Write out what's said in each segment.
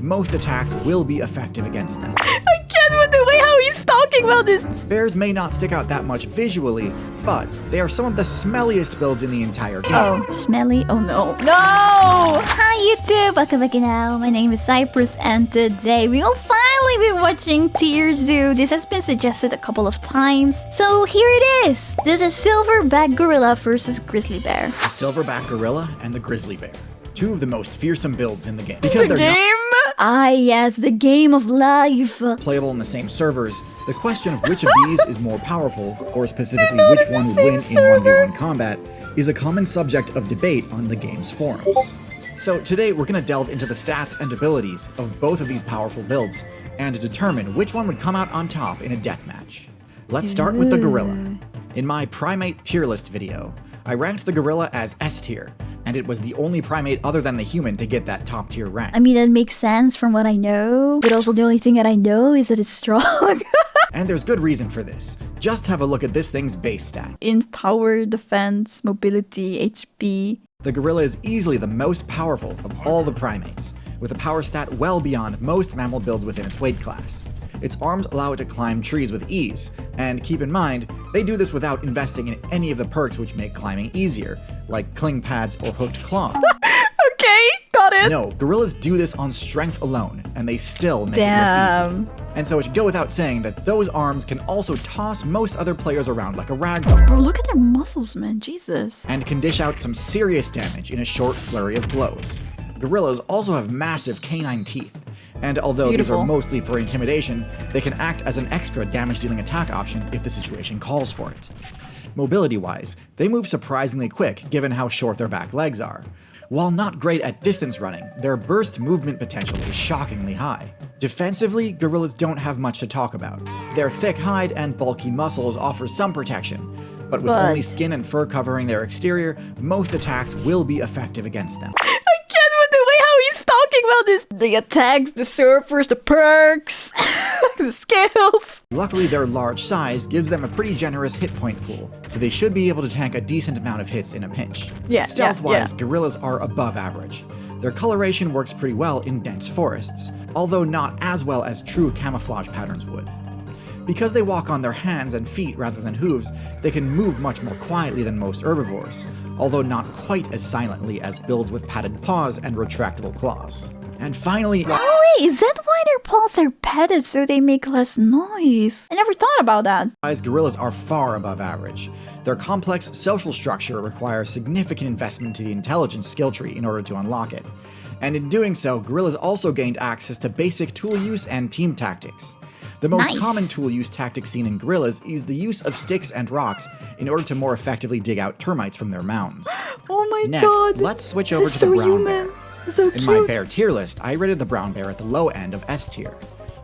most attacks will be effective against them. I can't with the way how he's talking about this. Bears may not stick out that much visually, but they are some of the smelliest builds in the entire game. Oh, smelly? Oh no. No! Hi YouTube! Welcome back now. My name is Cypress and today we will finally be watching Tier Zoo. This has been suggested a couple of times. So here it is. This is Silverback Gorilla versus Grizzly Bear. The Silverback Gorilla and the Grizzly Bear. Two of the most fearsome builds in the game. Because they're not Ah yes, the game of life. playable in the same servers, the question of which of these is more powerful, or specifically which one would win in 1v1 combat, is a common subject of debate on the game's forums. So today we're going to delve into the stats and abilities of both of these powerful builds, and determine which one would come out on top in a deathmatch. Let's start with the gorilla. In my primate tier list video, I ranked the gorilla as S tier, and it was the only primate other than the human to get that top tier rank. I mean, that makes sense from what I know, but also the only thing that I know is that it's strong. And there's good reason for this. Just have a look at this thing's base stat. In power, defense, mobility, HP. The gorilla is easily the most powerful of all the primates, with a power stat well beyond most mammal builds within its weight class. Its arms allow it to climb trees with ease, and keep in mind, they do this without investing in any of the perks which make climbing easier, like cling pads or hooked claws. Okay, got it. No, gorillas do this on strength alone, and they still make it look Damn. easy. And so it should go without saying that those arms can also toss most other players around like a ragdoll, Bro, look at their muscles, man. Jesus. and can dish out some serious damage in a short flurry of blows. Gorillas also have massive canine teeth, and although these Beautiful. are mostly for intimidation, they can act as an extra damage-dealing attack option if the situation calls for it. Mobility-wise, they move surprisingly quick given how short their back legs are. While not great at distance running, their burst movement potential is shockingly high. Defensively, gorillas don't have much to talk about. Their thick hide and bulky muscles offer some protection, but with only skin and fur covering their exterior, most attacks will be effective against them. I can't with the way how he's talking about this. The attacks, the surfers, the perks, the skills. Luckily, their large size gives them a pretty generous hit point pool, so they should be able to tank a decent amount of hits in a pinch. Stealth-wise, gorillas are above average. Their coloration works pretty well in dense forests, although not as well as true camouflage patterns would. Because they walk on their hands and feet rather than hooves, they can move much more quietly than most herbivores, although not quite as silently as builds with padded paws and retractable claws. And finally, Oh wait, is that why their paws are padded so they make less noise? I never thought about that. gorillas are far above average. Their complex social structure requires significant investment to the intelligence skill tree in order to unlock it. And in doing so, gorillas also gained access to basic tool use and team tactics. The most common tool use tactic seen in gorillas is the use of sticks and rocks in order to more effectively dig out termites from their mounds. Oh my Next, god. let's switch over That's to the so brown bear. human. So In cute. my bear tier list, I rated the brown bear at the low end of S tier.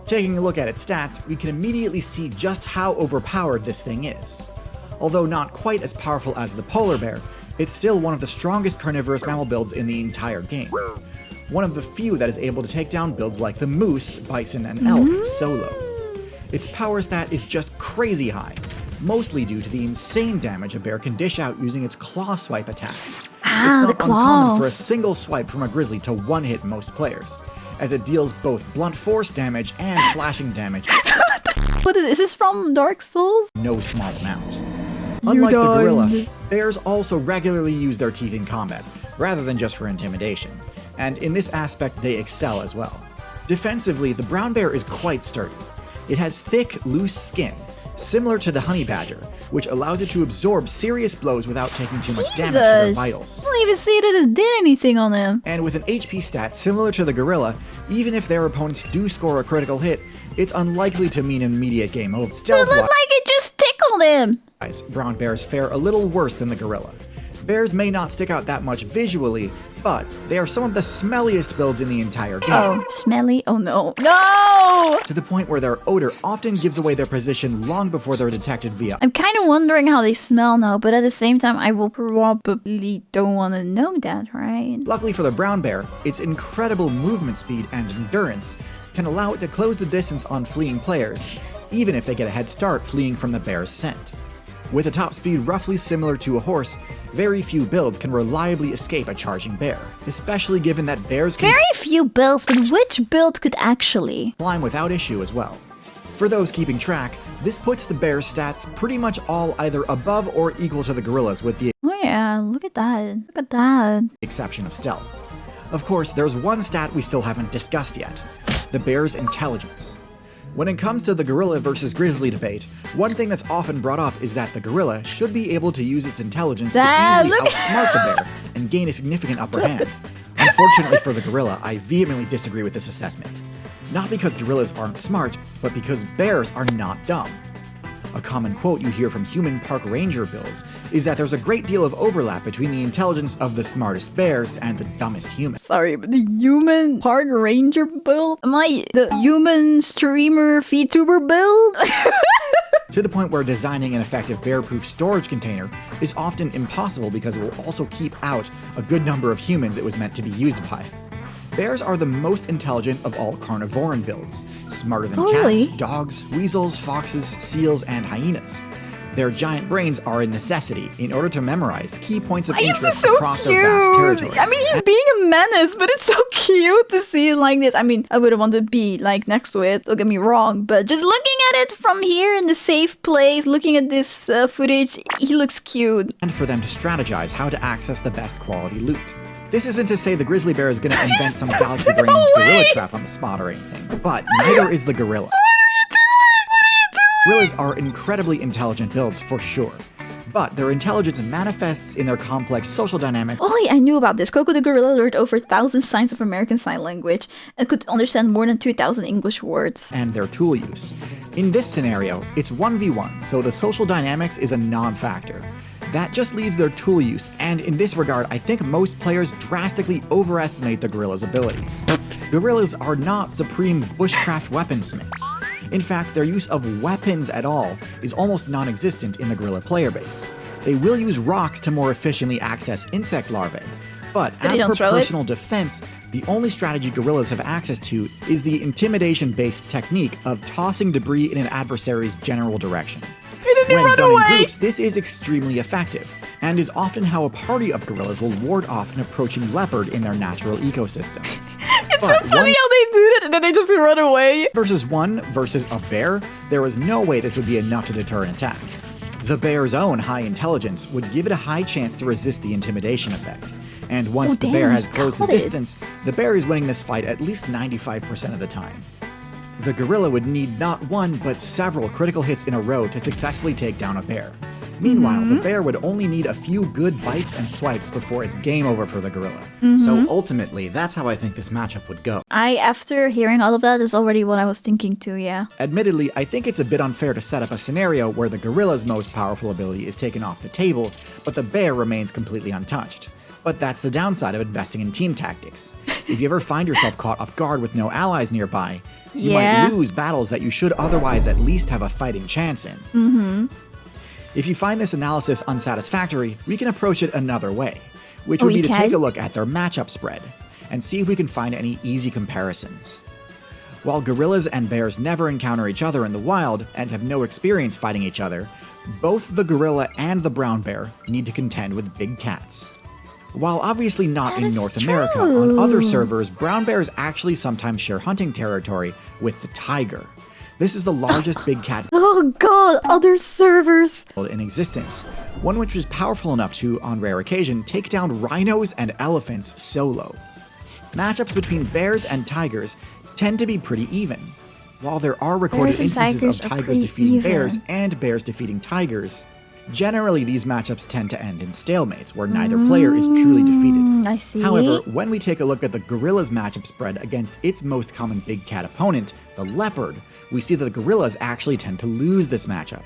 Taking a look at its stats, we can immediately see just how overpowered this thing is. Although not quite as powerful as the polar bear, it's still one of the strongest carnivorous mammal builds in the entire game. One of the few that is able to take down builds like the moose, bison, and elk solo. Its power stat is just crazy high, mostly due to the insane damage a bear can dish out using its claw swipe attack. It's not uncommon for a single swipe from a grizzly to one-hit most players, as it deals both blunt force damage and slashing damage, What is this from Dark Souls? no small amount. Unlike the gorilla, bears also regularly use their teeth in combat, rather than just for intimidation, and in this aspect they excel as well. Defensively, the brown bear is quite sturdy. It has thick, loose skin, similar to the honey badger, which allows it to absorb serious blows without taking too much damage to their vitals. I don't even see that it did anything on him. And with an HP stat similar to the gorilla, even if their opponents do score a critical hit, it's unlikely to mean an immediate game over. It Stealth-wise, looked like it just tickled him. brown bears fare a little worse than the gorilla. Bears may not stick out that much visually, but they are some of the smelliest builds in the entire game. Oh, smelly? Oh no. No! To the point where their odor often gives away their position long before they're detected via. I'm kind of wondering how they smell now, but at the same time, I will probably don't want to know that, right? Luckily for the brown bear, its incredible movement speed and endurance can allow it to close the distance on fleeing players, even if they get a head start fleeing from the bear's scent. With a top speed roughly similar to a horse, very few builds can reliably escape a charging bear, especially given that bears can Very few builds, but which build could actually? climb without issue as well. For those keeping track, this puts the bear's stats pretty much all either above or equal to the gorillas with the Oh yeah, look at that. Look at that. exception of stealth. Of course, there's one stat we still haven't discussed yet, the bear's intelligence. When it comes to the gorilla versus grizzly debate, one thing that's often brought up is that the gorilla should be able to use its intelligence to easily look- outsmart the bear and gain a significant upper hand. Unfortunately for the gorilla, I vehemently disagree with this assessment. Not because gorillas aren't smart, but because bears are not dumb. A common quote you hear from human park ranger builds is that there's a great deal of overlap between the intelligence of the smartest bears and the dumbest humans. Sorry, but the human park ranger build? Am I the human streamer vtuber build? To the point where designing an effective bear-proof storage container is often impossible because it will also keep out a good number of humans it was meant to be used by. Bears are the most intelligent of all carnivoran builds, smarter than Really? cats, dogs, weasels, foxes, seals, and hyenas. Their giant brains are a necessity in order to memorize key points of He's interest so across their vast cute. territories. I mean, he's being a menace, but it's so cute to see it like this. I mean, I wouldn't want to be like next to it. Don't get me wrong, but just looking at it from here in the safe place, looking at this footage, he looks cute. and for them to strategize how to access the best quality loot. This isn't to say the grizzly bear is going to invent some galaxy-brained gorilla trap on the spot or anything, but neither is the gorilla. Gorillas are incredibly intelligent builds for sure, but their intelligence manifests in their complex social dynamics Oh, yeah, I knew about this. Coco the gorilla learned over 1,000 signs of American Sign Language and could understand more than 2,000 English words. and their tool use. In this scenario, it's 1v1, so the social dynamics is a non-factor. That just leaves their tool use, and in this regard, I think most players drastically overestimate the gorilla's abilities. Gorillas are not supreme bushcraft weaponsmiths. In fact, their use of weapons at all is almost non-existent in the gorilla player base. They will use rocks to more efficiently access insect larvae, but But they as don't for throw it? personal defense, the only strategy gorillas have access to is the intimidation-based technique of tossing debris in an adversary's general direction. When run done in away. groups, this is extremely effective, and is often how a party of gorillas will ward off an approaching leopard in their natural ecosystem. It's so funny how they do that and then they just run away. Versus one versus a bear, there is no way this would be enough to deter an attack. The bear's own high intelligence would give it a high chance to resist the intimidation effect. And once the bear damn, has he closed the got it. distance, the bear is winning this fight at least 95% of the time. The gorilla would need not one, but several critical hits in a row to successfully take down a bear. Meanwhile, the bear would only need a few good bites and swipes before it's game over for the gorilla. So ultimately, that's how I think this matchup would go. After hearing all of that, is already what I was thinking too, yeah. Admittedly, I think it's a bit unfair to set up a scenario where the gorilla's most powerful ability is taken off the table, but the bear remains completely untouched. But that's the downside of investing in team tactics. If you ever find yourself caught off guard with no allies nearby, you Yeah. might lose battles that you should otherwise at least have a fighting chance in. If you find this analysis unsatisfactory, we can approach it another way, which would we be to can? take a look at their matchup spread and see if we can find any easy comparisons. While gorillas and bears never encounter each other in the wild and have no experience fighting each other, both the gorilla and the brown bear need to contend with big cats. While obviously not That in is North America, on other true. servers, brown bears actually sometimes share hunting territory with the tiger. This is the largest big cat Oh god, other servers. in existence, one which is powerful enough to, on rare occasion, take down rhinos and elephants solo. Matchups between bears and tigers tend to be pretty even. While there are recorded Bears and instances of tigers are tigers pretty defeating even. bears and bears defeating tigers, generally these matchups tend to end in stalemates where neither player is truly defeated. I see. However, when we take a look at the gorilla's matchup spread against its most common big cat opponent, the leopard, we see that the gorillas actually tend to lose this matchup.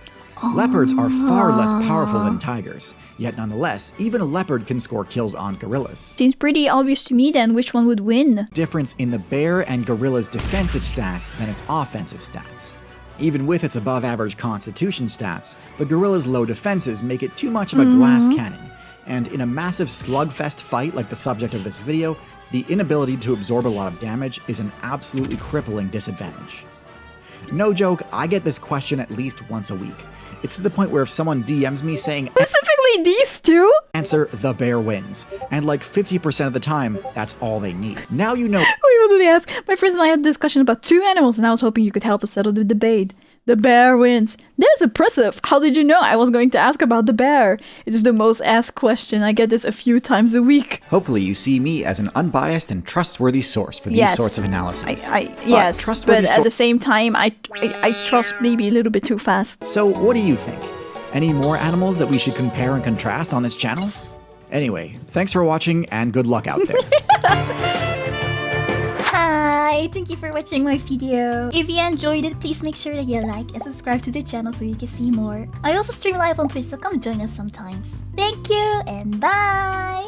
Leopards are far less powerful than tigers, yet nonetheless, even a leopard can score kills on gorillas. Seems pretty obvious to me then which one would win. Difference in the bear and gorilla's defensive stats than its offensive stats. Even with its above-average constitution stats, the gorilla's low defenses make it too much of a glass cannon, and in a massive slugfest fight like the subject of this video, the inability to absorb a lot of damage is an absolutely crippling disadvantage. No joke, I get this question at least once a week. It's to the point where if someone DMs me saying Specifically these two? answer, the bear wins. And like 50% of the time, that's all they need. Now you know. Wait, what did they ask? My friends and I had a discussion about 2 animals, and I was hoping you could help us settle the debate. The bear wins. That is impressive. How did you know I was going to ask about the bear? It is the most asked question. I get this a few times a week. Hopefully you see me as an unbiased and trustworthy source for these sorts of analyses. Yes, but at the same time, I trust maybe a little bit too fast. So what do you think? Any more animals that we should compare and contrast on this channel? Anyway, thanks for watching and good luck out there. Hi, thank you for watching my video. If you enjoyed it, please make sure that you like and subscribe to the channel so you can see more. I also stream live on Twitch, so come join us sometimes. Thank you and bye!